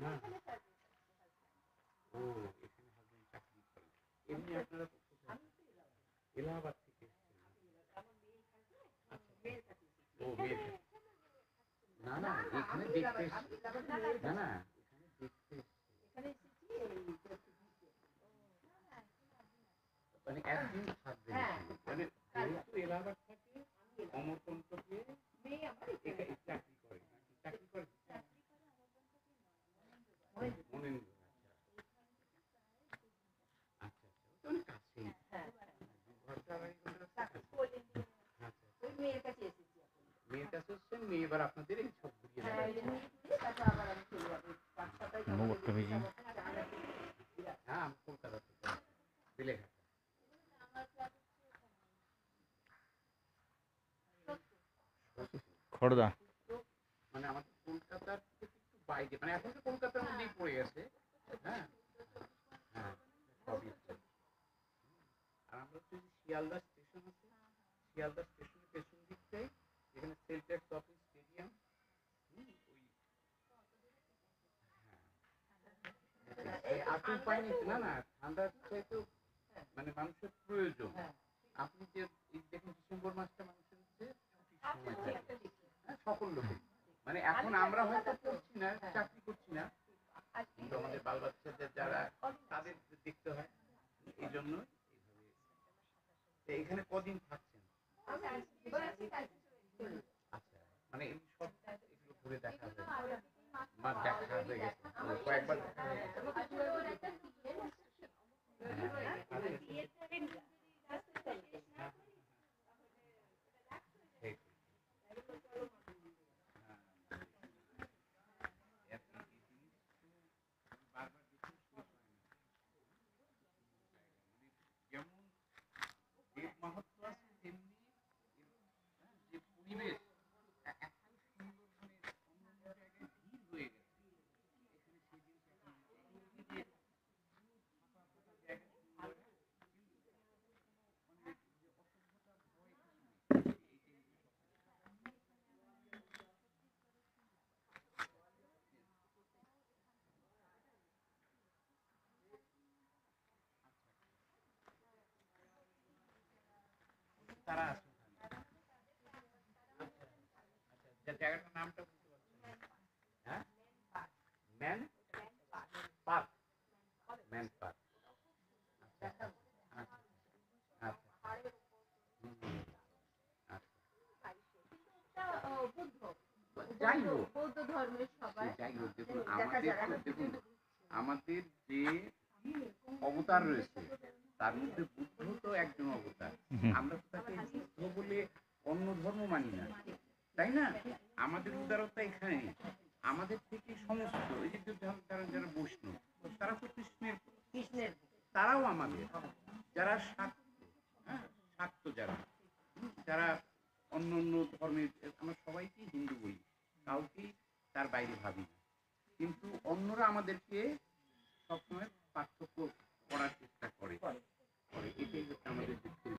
ও এখানে হাজবেন্ড চাকরি করে। এমনি আপনারা এলাহাবাদ থেকে ও মেয়ের না না এখানে দেখতে না না এখানে দেখতে মানে একদিন থাকবেন মানে যেহেতু এলাহাবাদ থাকে অমরকণ্টকে চাকরি করে চাকরি করে মনেন্দ্র আচ্ছা আচ্ছা অনেক কাছেই মেয়ের কাছে এসছেন মেয়ে এবার আপনাদের এই সব ঘুরিয়ে হ্যাঁ আমি কলকাতা থেকে বেলেঘাটা খড়দা মানে আমাদের কলকাতার থেকে একটু বাইরে মানে এখন তো কলকাতার মধ্যেই পড়ে গেছে হ্যাঁ হ্যাঁ সবই আর আমরা হচ্ছে শিয়ালদা স্টেশন আছে শিয়ালদা স্টেশনের পেছন দিকটাই যেখানে সেল ট্যাক্স অফিস স্টেডিয়াম আপনি পাইনি না না ঠান্ডার চাইতেও মানে মানুষের প্রয়োজন আপনি যে এই দেখুন ডিসেম্বর মাসটা মানুষের হচ্ছে ছুটির সময় থাকে হ্যাঁ সকল লোকের মানে এখন আমরা হয়তো করছি না চাকরি করছি না কিন্তু আমাদের বাল বাচ্চাদের যারা তাদের দেখতে হয় এই জন্য এখানে কদিন থাকছেন আচ্ছা মানে এই সব এগুলো ঘুরে দেখা যায় মা দেখা হয়ে গেছে কয়েকবার দেখা হয়ে গেছে মাহাত্ম আছে তেমনি যে পরিবেশ এত সুন্দর মানে অন্য জায়গায় ভিড় হয়ে গেছে এখানে সেই জিনিস তারা আছে জায়গাটার নামটা বলতে পারছেন হ্যাঁ ম্যান পার্ক ম্যান পার্ক আচ্ছা আচ্ছা যাই হোক বৌদ্ধ ধর্মের সবাই যাই হোক দেখুন দেখুন আমাদের যে অবতার রয়েছে তার মধ্যে বুদ্ধ তো একজন অবতার আমরা তো তাকে বুদ্ধ বলে অন্য ধর্ম মানি না তাই না আমাদের উদারতা এখানে আমাদের থেকে সমস্ত এই যে যারা যারা বৈষ্ণব তারা তো কৃষ্ণের তারাও আমাদের যারা শাক্ত হ্যাঁ শাক্ত যারা যারা অন্য অন্য ধর্মের আমরা সবাইকেই হিন্দু বলি কাউকেই তার বাইরে ভাবি না কিন্তু অন্যরা আমাদেরকে সবসময় পার্থক্য করার চেষ্টা করে এটাই হচ্ছে আমাদের